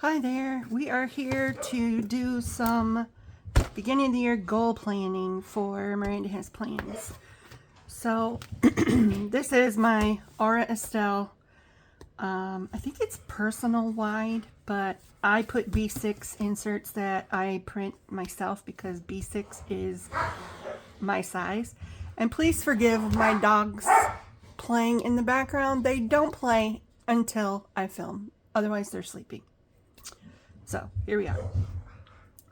Hi there, we are here to do some beginning of the year goal planning for Miranda Has Plans. So this is my Aura Estelle. I think it's personal wide, but I put B6 inserts that I print myself because B6 is my size. And please forgive my dogs playing in the background. They don't play until I film, otherwise they're sleeping. So here we are.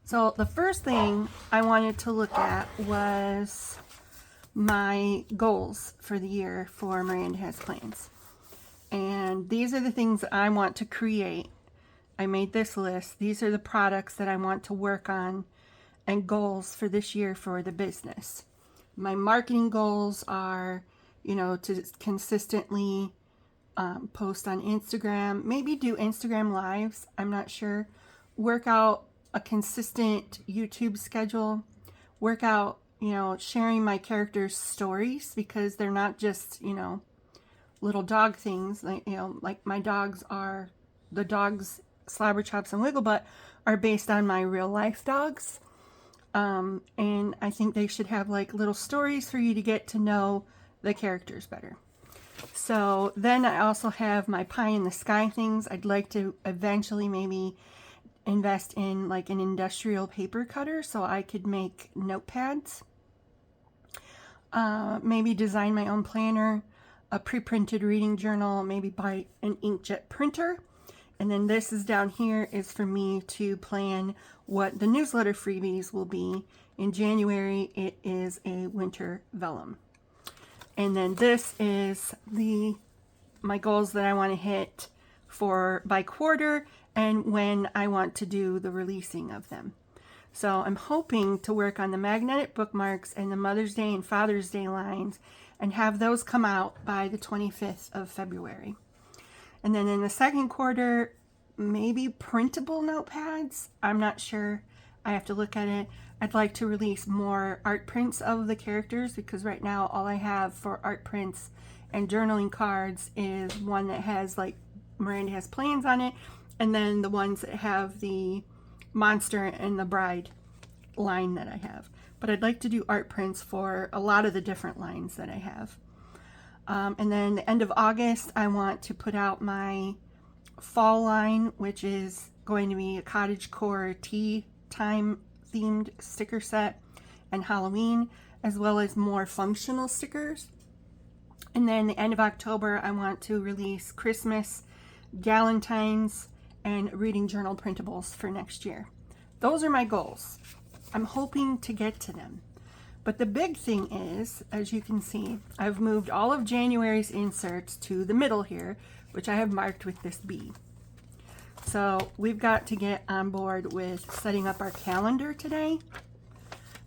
So the first thing I wanted to look at was my goals for the year for Miranda Has Plans. And these are the things that I want to create. I made this list. These are the products that I want to work on and goals for this year for the business. My marketing goals are, to consistently post on Instagram, maybe do Instagram lives, I'm not sure. Work out a consistent YouTube schedule, work out, sharing my characters' stories because they're not just, little dog things. Like my dogs are, the dogs Slobber Chops and Wigglebutt are based on my real life dogs. And I think they should have like little stories for you to get to know the characters better. So then I also have my pie in the sky things. I'd like to eventually maybe invest in like an industrial paper cutter so I could make notepads. Maybe design my own planner, a pre-printed reading journal, maybe buy an inkjet printer. And then this is down here is for me to plan what the newsletter freebies will be. In January, it is a winter vellum. And then this is my goals that I want to hit for by quarter and when I want to do the releasing of them. So I'm hoping to work on the magnetic bookmarks and the Mother's Day and Father's Day lines and have those come out by the 25th of February. And then in the second quarter, maybe printable notepads. I'm not sure. I have to look at it. I'd like to release more art prints of the characters because right now all I have for art prints and journaling cards is one that has like Miranda Has Plans on it, and then the ones that have the Monster and the Bride line that I have. But I'd like to do art prints for a lot of the different lines that I have. And then the end of August, I want to put out my fall line, which is going to be a cottagecore tea time themed sticker set and Halloween, as well as more functional stickers. And then the end of October, I want to release Christmas, Galentine's, and reading journal printables for next year. Those are my goals. I'm hoping to get to them. But the big thing is, as you can see, I've moved all of January's inserts to the middle here, which I have marked with this B. So we've got to get on board with setting up our calendar today,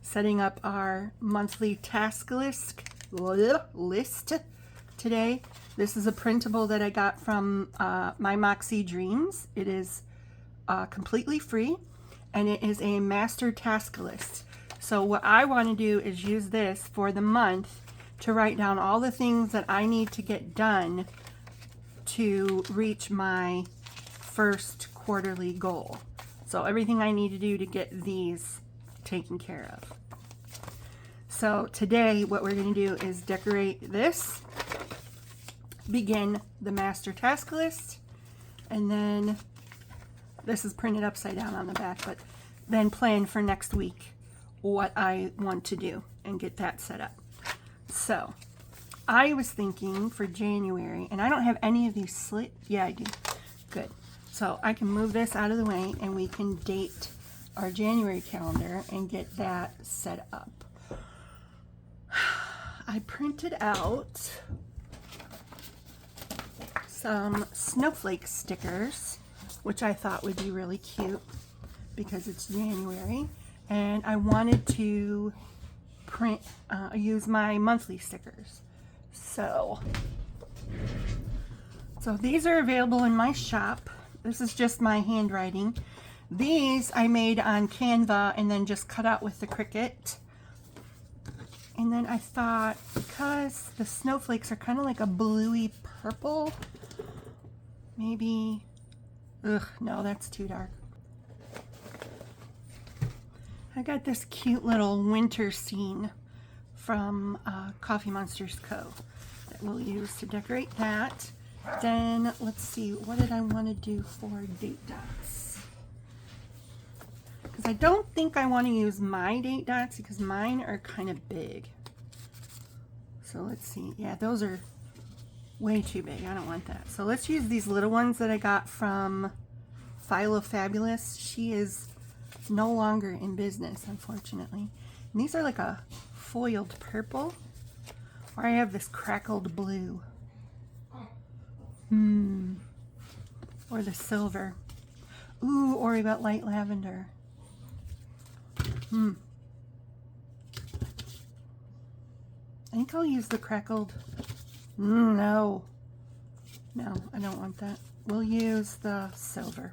setting up our monthly task list today. This is a printable that I got from My Moxie Dreams. It is completely free, and it is a master task list. So what I want to do is use this for the month to write down all the things that I need to get done to reach my first quarterly goal. So everything I need to do to get these taken care of. So today what we're going to do is decorate this, begin the master task list, and then this is printed upside down on the back, but then plan for next week what I want to do and get that set up. So I was thinking for January, and I don't have any of these slit. Yeah, I do. Good. So I can move this out of the way and we can date our January calendar and get that set up. I printed out some snowflake stickers, which I thought would be really cute because it's January, and I wanted to use my monthly stickers. So these are available in my shop. This is just my handwriting. These I made on Canva and then just cut out with the Cricut. And then I thought, because the snowflakes are kind of like a bluey purple, maybe Ugh, no, that's too dark. I got this cute little winter scene from Coffee Monsters Co. that we'll use to decorate that. Then, let's see, what did I want to do for date dots? Because I don't think I want to use my date dots because mine are kind of big. So let's see. Yeah, those are way too big. I don't want that. So let's use these little ones that I got from Philo Fabulous. She is no longer in business, unfortunately. And these are like a foiled purple. Or I have this crackled blue. Or the silver. Ooh, or we got light lavender. I think I'll use the crackled. No, I don't want that. We'll use the silver.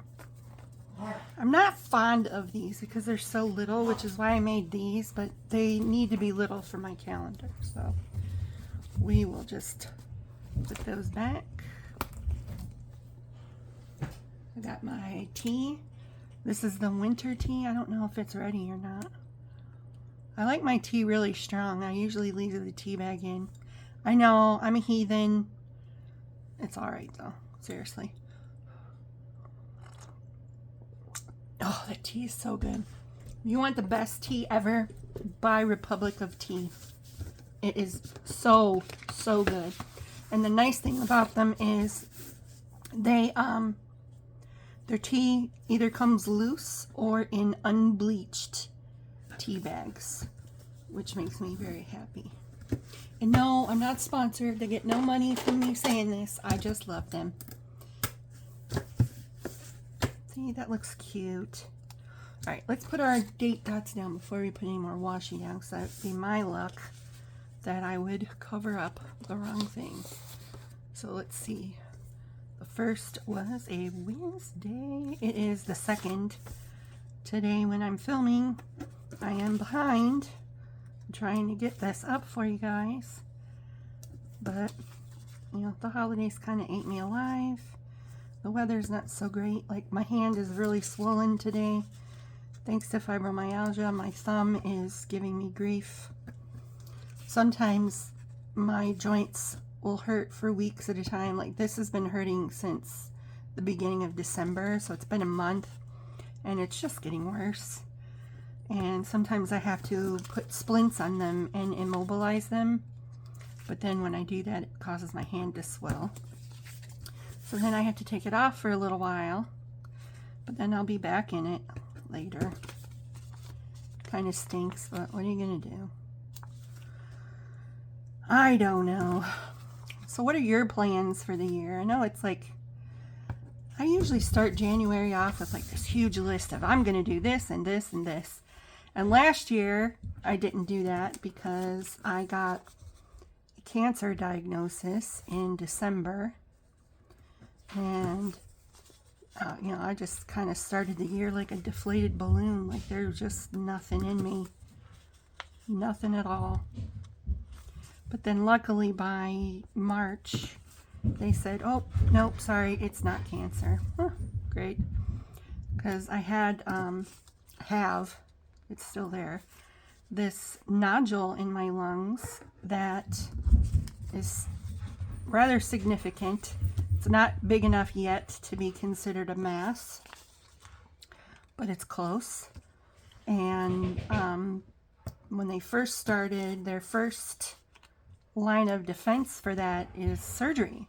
I'm not fond of these because they're so little, which is why I made these, but they need to be little for my calendar. So we will just put those back. I got my tea. This is the winter tea. I don't know if it's ready or not. I like my tea really strong. I usually leave the tea bag in. I know, I'm a heathen. It's alright though, seriously. Oh, that tea is so good. If you want the best tea ever, buy Republic of Tea. It is so, so good. And the nice thing about them is they, their tea either comes loose or in unbleached tea bags, which makes me very happy. And no, I'm not sponsored. They get no money from me saying this. I just love them. See, that looks cute. All right, let's put our date dots down before we put any more washi down, because that would be my luck that I would cover up the wrong thing. So let's see. The first was a Wednesday. It is the 2nd. Today when I'm filming, I am behind. I'm trying to get this up for you guys. But, you know, the holidays kind of ate me alive. The weather's not so great. Like, my hand is really swollen today. Thanks to fibromyalgia, my thumb is giving me grief. Sometimes my joints will hurt for weeks at a time. Like, this has been hurting since the beginning of December, so it's been a month, and it's just getting worse. And sometimes I have to put splints on them and immobilize them, but then when I do that, it causes my hand to swell. So then I have to take it off for a little while, but then I'll be back in it later. Kind of stinks, but what are you gonna do? I don't know. So what are your plans for the year? I know it's like, I usually start January off with like this huge list of I'm gonna do this and this and this. And last year I didn't do that because I got a cancer diagnosis in December. And you know, I just kind of started the year like a deflated balloon. Like, there's just nothing in me. Nothing at all. But then luckily by March, they said, oh, nope, sorry, it's not cancer. Huh, great. Because I had, it's still there, this nodule in my lungs that is rather significant. It's not big enough yet to be considered a mass, but it's close. And when they first started, their first line of defense for that is surgery.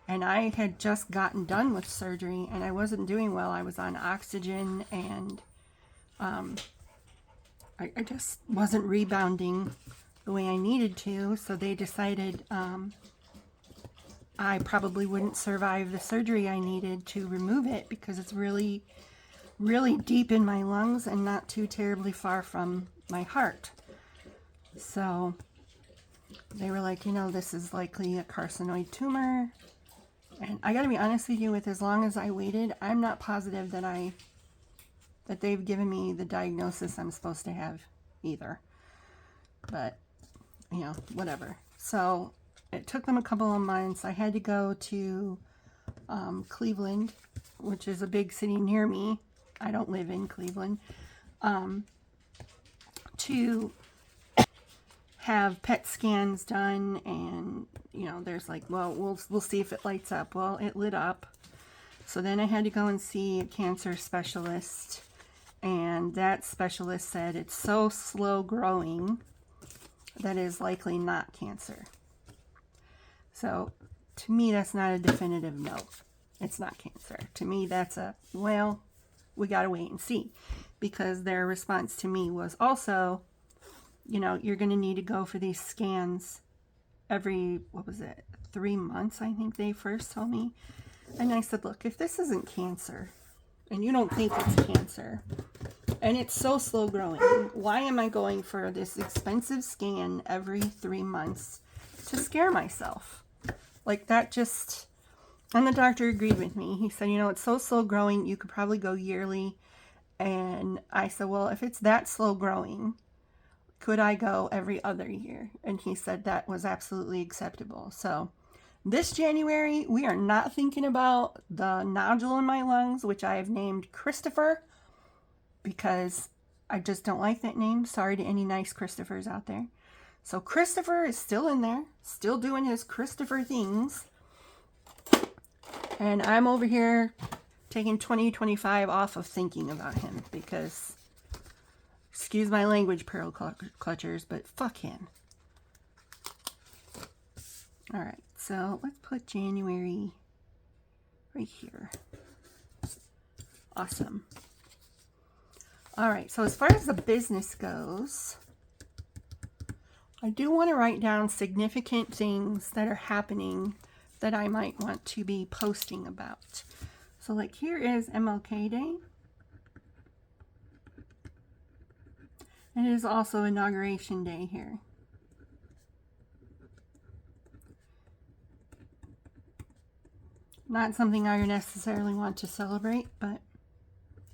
And I had just gotten done with surgery and I wasn't doing well. I was on oxygen and I just wasn't rebounding the way I needed to. So they decided I probably wouldn't survive the surgery I needed to remove it because it's really, really deep in my lungs and not too terribly far from my heart. So they were like, you know, this is likely a carcinoid tumor. And I gotta be honest with you, with as long as I waited, I'm not positive that they've given me the diagnosis I'm supposed to have either. But, you know, whatever. So it took them a couple of months. I had to go to Cleveland, which is a big city near me. I don't live in Cleveland. To have PET scans done, and you know, there's like, well, we'll see if it lights up. Well, it lit up. So then I had to go and see a cancer specialist, and that specialist said it's so slow growing that is likely not cancer. So to me, that's not a definitive no. It's not cancer. To me, that's a, well, we got to wait and see, because their response to me was also, you know, you're going to need to go for these scans every, what was it, 3 months, I think they first told me. And I said, look, if this isn't cancer, and you don't think it's cancer, and it's so slow growing, why am I going for this expensive scan every 3 months to scare myself? Like, that just, and the doctor agreed with me. He said, you know, it's so slow growing, you could probably go yearly. And I said, well, if it's that slow growing, could I go every other year? And he said that was absolutely acceptable. So this January, we are not thinking about the nodule in my lungs, which I have named Christopher, because I just don't like that name. Sorry to any nice Christophers out there. So Christopher is still in there, still doing his Christopher things. And I'm over here taking 2025 off of thinking about him, because, excuse my language, pearl clutchers, but fuck him. All right, so let's put January right here. Awesome. All right, so as far as the business goes, I do want to write down significant things that are happening that I might want to be posting about. So like, here is MLK Day. And it is also Inauguration Day here. Not something I necessarily want to celebrate, but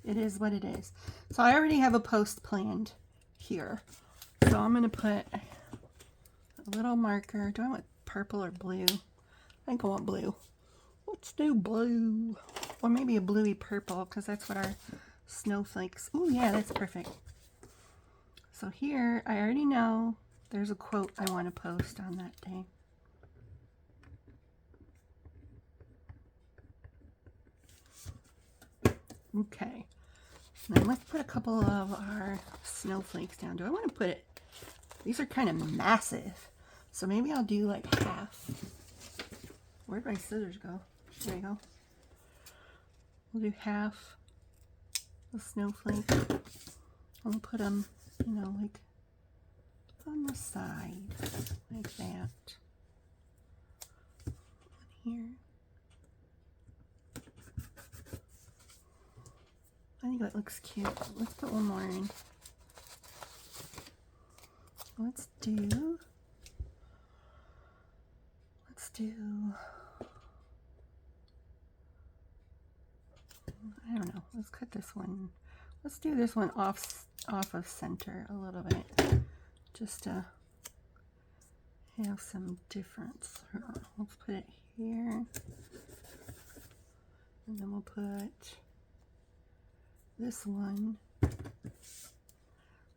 it is what it is. So I already have a post planned here. So I'm going to put a little marker. Do I want purple or blue? I think I want blue. Let's do blue. Or maybe a bluey purple, because that's what our snowflakes. Oh yeah, that's perfect. So here, I already know there's a quote I want to post on that day. Okay. Then let's put a couple of our snowflakes down. Do I want to put it? These are kind of massive. So maybe I'll do like half. Where'd my scissors go? There you go. We'll do half the snowflake. I'll put them, you know, like on the side, like that. Here. I think that looks cute. Let's put one more in. Let's do, I don't know. Let's cut this one. Let's do this one off of center a little bit, just to have some difference. Let's put it here, and then we'll put this one.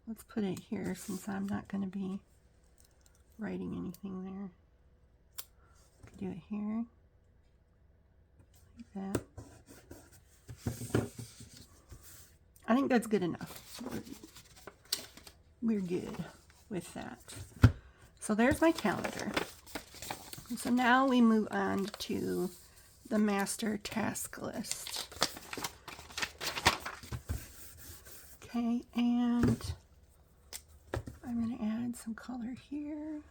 Let's put it here, since I'm not going to be writing anything there. Do it here, like that. I think that's good enough. We're good with that. So there's my calendar. So now we move on to the master task list. Okay, and I'm going to add some color here.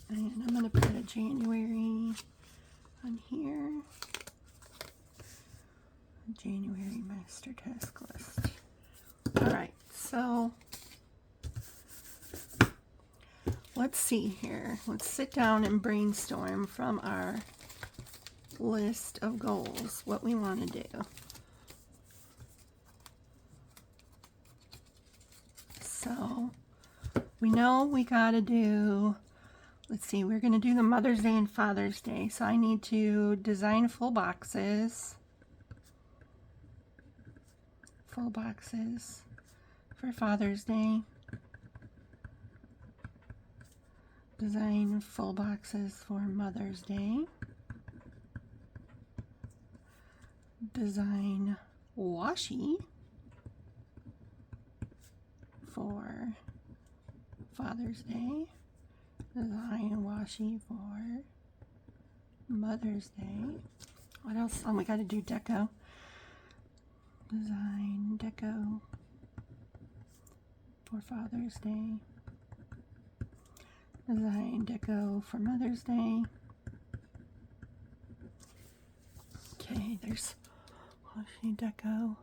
And I'm going to put a January on here. January master task list. All right, so let's see here. Let's sit down and brainstorm from our list of goals what we want to do. So we know we got to do let's see, we're going to do the Mother's Day and Father's Day. So I need to design full boxes. Full boxes for Father's Day. Design full boxes for Mother's Day. Design washi for Father's Day. Design washi for Mother's Day. What else? Oh, we got to do deco. Design deco for Father's Day. Design deco for Mother's Day. Okay, there's washi deco.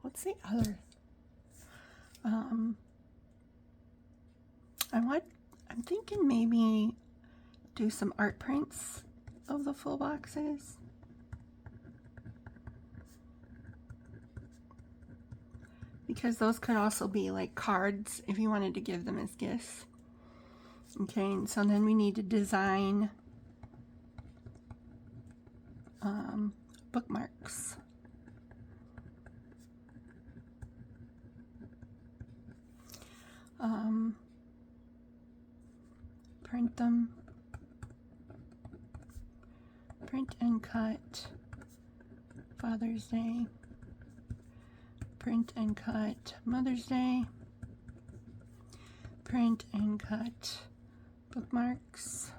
What's the other? I'm thinking maybe do some art prints of the full boxes. Because those could also be like cards if you wanted to give them as gifts. Okay, and so then we need to design bookmarks. Print them. Print and cut Father's Day. Print and cut Mother's Day. Print and cut bookmarks.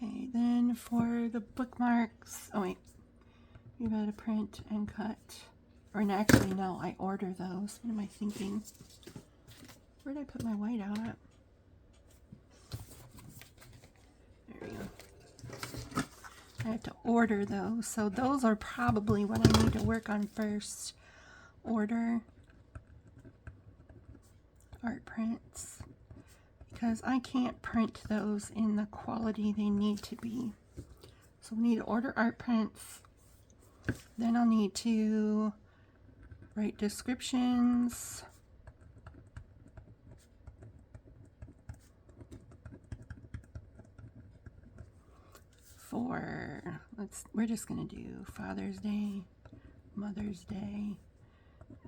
Okay, then for the bookmarks, oh wait, you gotta print and cut, or no, actually no, I order those. What am I thinking? Where did I put my white out at? There we go. I have to order those, so those are probably what I need to work on first. Order art prints, because I can't print those in the quality they need to be. So we need to order art prints. Then I'll need to write descriptions. For, we're just going to do Father's Day, Mother's Day,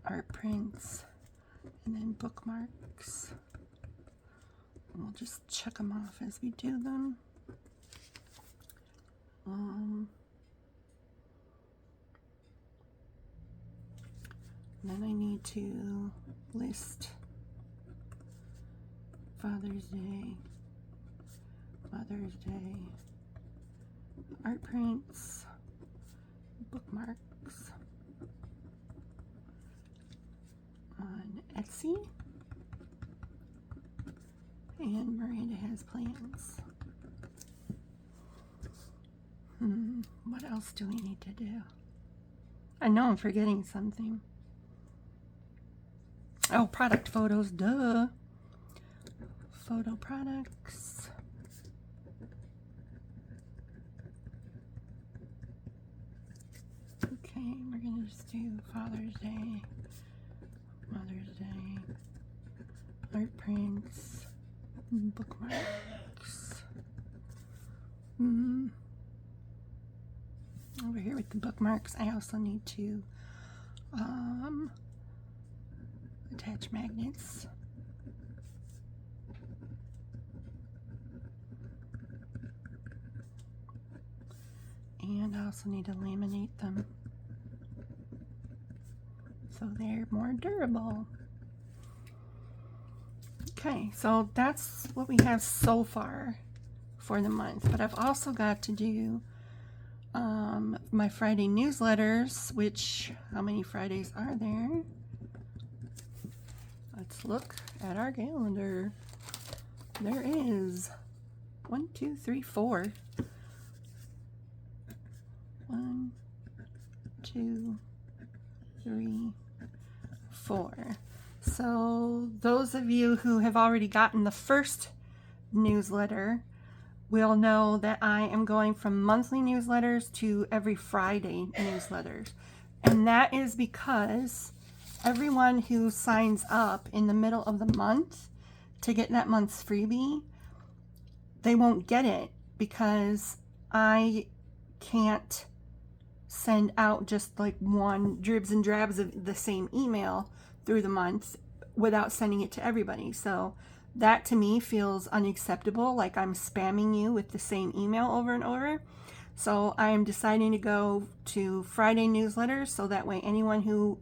art prints, and then bookmarks. And we'll just check them off as we do them. Then I need to list Father's Day, Mother's Day, art prints, bookmarks on Etsy, and Miranda Has Plans. What else do we need to do? I know I'm forgetting something. Oh, product photos, duh. Photo products. Okay, we're gonna just do Father's Day, Mother's Day, art prints, bookmarks. Over here with the bookmarks, I also need to attach magnets. And I also need to laminate them so they're more durable. Okay, so that's what we have so far for the month, but I've also got to do my Friday newsletters, which, how many Fridays are there? Let's look at our calendar. There is 1, 2, 3, 4. 1, 2, 3, 4. So those of you who have already gotten the first newsletter will know that I am going from monthly newsletters to every Friday newsletters. And that is because everyone who signs up in the middle of the month to get that month's freebie, they won't get it because I can't send out just like one dribs and drabs of the same email through the month without sending it to everybody. So that to me feels unacceptable, like I'm spamming you with the same email over and over. So I am deciding to go to Friday newsletters so that way anyone who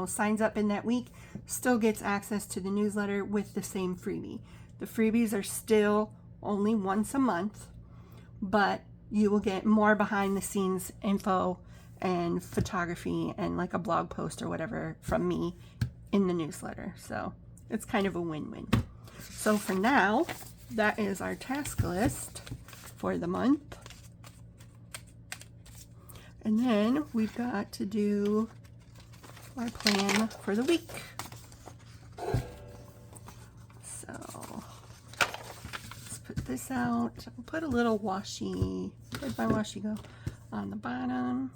signs up in that week still gets access to the newsletter with the same freebie. The freebies are still only once a month, but you will get more behind the scenes info and photography and like a blog post or whatever from me in the newsletter. So it's kind of a win-win. So for now, that is our task list for the month. And then we've got to do our plan for the week. So let's put this out. I'll put a little washi. Where'd my washi go? On the bottom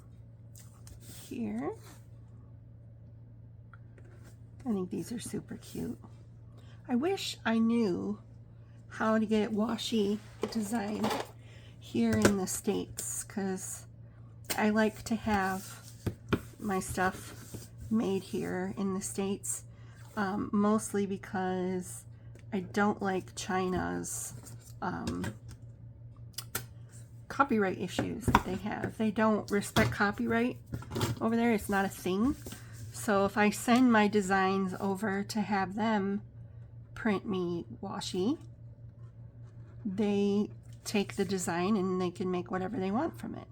here. I think these are super cute. I wish I knew how to get washi designed here in the States, because I like to have my stuff made here in the States, mostly because I don't like China's copyright issues that they have. They don't respect copyright over there. It's not a thing. So if I send my designs over to have them print me washi, they take the design and they can make whatever they want from it.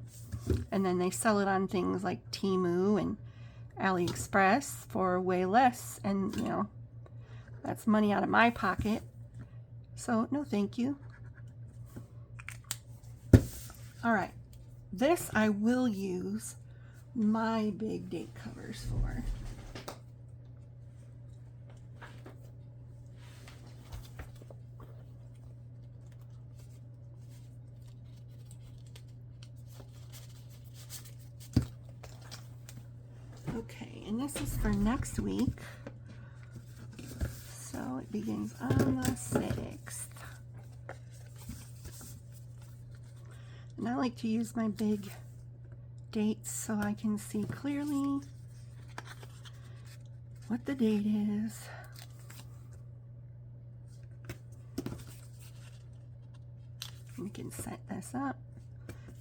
And then they sell it on things like Temu and AliExpress for way less, and that's money out of my pocket. So no thank you. All right, this I will use my big date covers for. Okay, and this is for next week. So it begins on the 6th. And I like to use my big dates so I can see clearly what the date is. We can set this up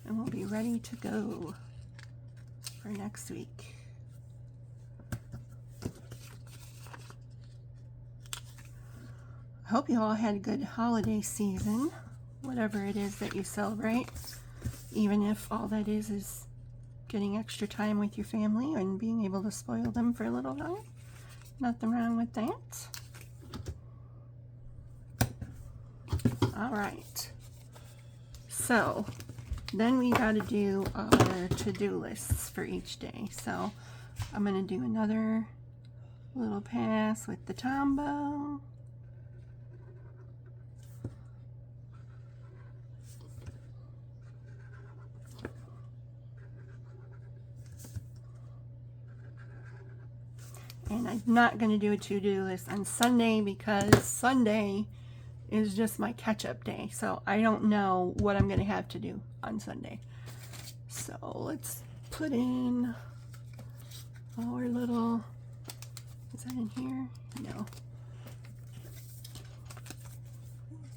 and we'll be ready to go for next week. I hope you all had a good holiday season, whatever it is that you celebrate, even if all that is getting extra time with your family and being able to spoil them for a little while. Nothing wrong with that. All right. So then we got to do our to-do lists for each day. So I'm going to do another little pass with the Tombow. And I'm not going to do a to-do list on Sunday because Sunday is just my catch-up day. So I don't know what I'm going to have to do on Sunday. So let's put in our little, is that in here? No.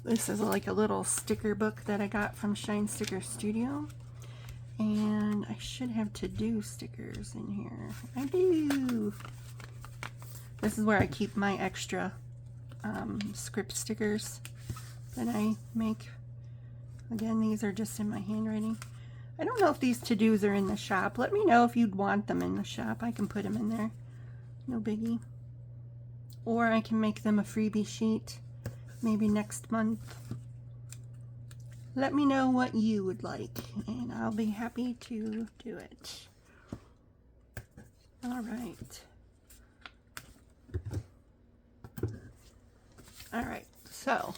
This is like a little sticker book that I got from Shine Sticker Studio. And I should have to-do stickers in here. I do. This is where I keep my extra script stickers that I make. Again, these are just in my handwriting. I don't know if these to-dos are in the shop. Let me know if you'd want them in the shop. I can put them in there. No biggie. Or I can make them a freebie sheet maybe next month. Let me know what you would like and I'll be happy to do it. All right. Alright, so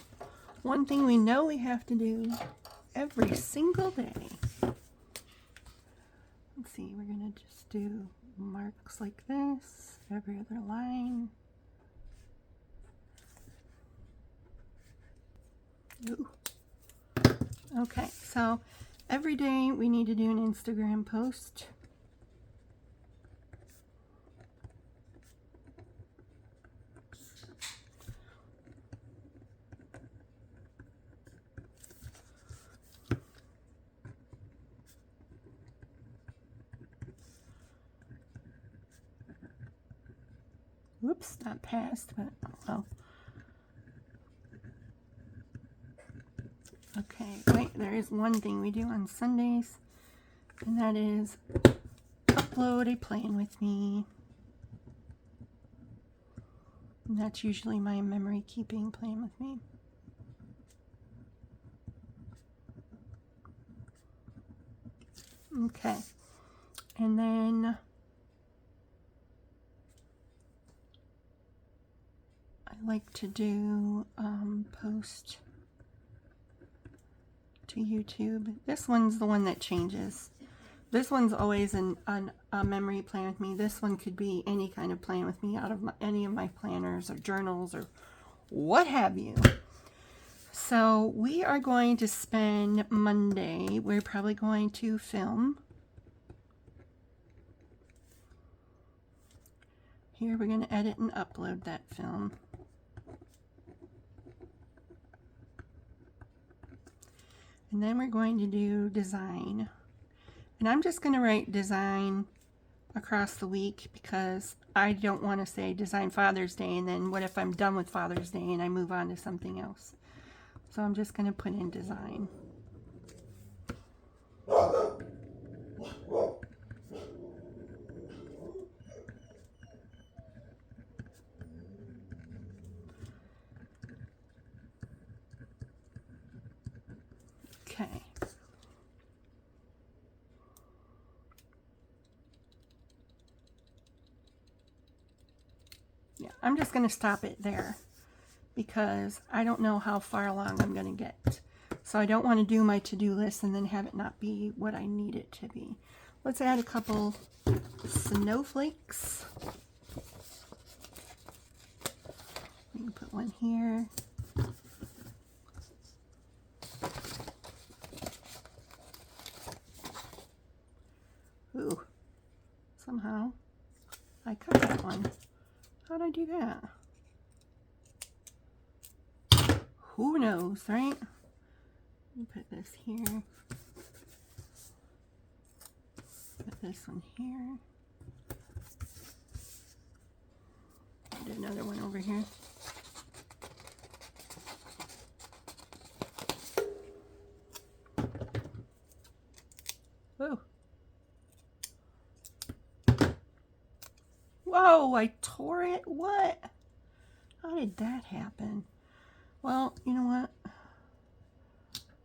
one thing we know we have to do every single day. Let's see, we're going to just do marks like this, every other line. Ooh. Okay, so every day we need to do an Instagram post. Whoops, not passed, but oh well. Okay, wait, there is one thing we do on Sundays, and that is upload a plan with me. And that's usually my memory keeping plan with me. Okay, and then I like to do post to YouTube. This one's the one that changes. This one's always a memory plan with me. This one could be any kind of plan with me out of any of my planners or journals or what have you. So we are going to spend Monday. We're probably going to film. Here we're going to edit and upload that film. And then we're going to do design. And I'm just going to write design across the week because I don't want to say design Father's Day and then what if I'm done with Father's Day and I move on to something else. So I'm just going to put in design. Okay. Yeah, I'm just going to stop it there because I don't know how far along I'm going to get. So I don't want to do my to-do list and then have it not be what I need it to be. Let's add a couple snowflakes. We can put one here. Ooh, somehow I cut that one. How'd I do that? Who knows, right? Let me put this here. Put this one here. Do another one over here. Whoa. Whoa, I tore it? What? How did that happen? Well, you know what?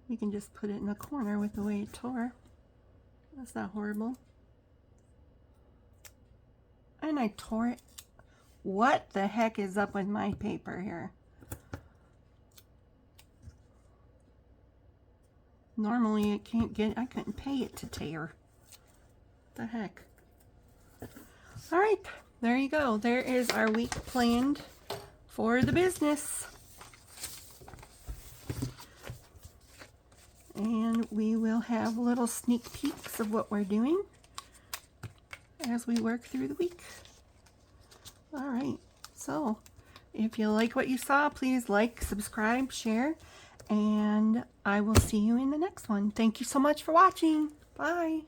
We can just put it in the corner with the way it tore. That's not horrible. And I tore it. What the heck is up with my paper here? Normally it can't get, I couldn't pay it to tear. What the heck? All right, there you go. There is our week planned for the business. And we will have little sneak peeks of what we're doing as we work through the week. All right, so if you like what you saw, please like, subscribe, share, and I will see you in the next one. Thank you so much for watching. Bye.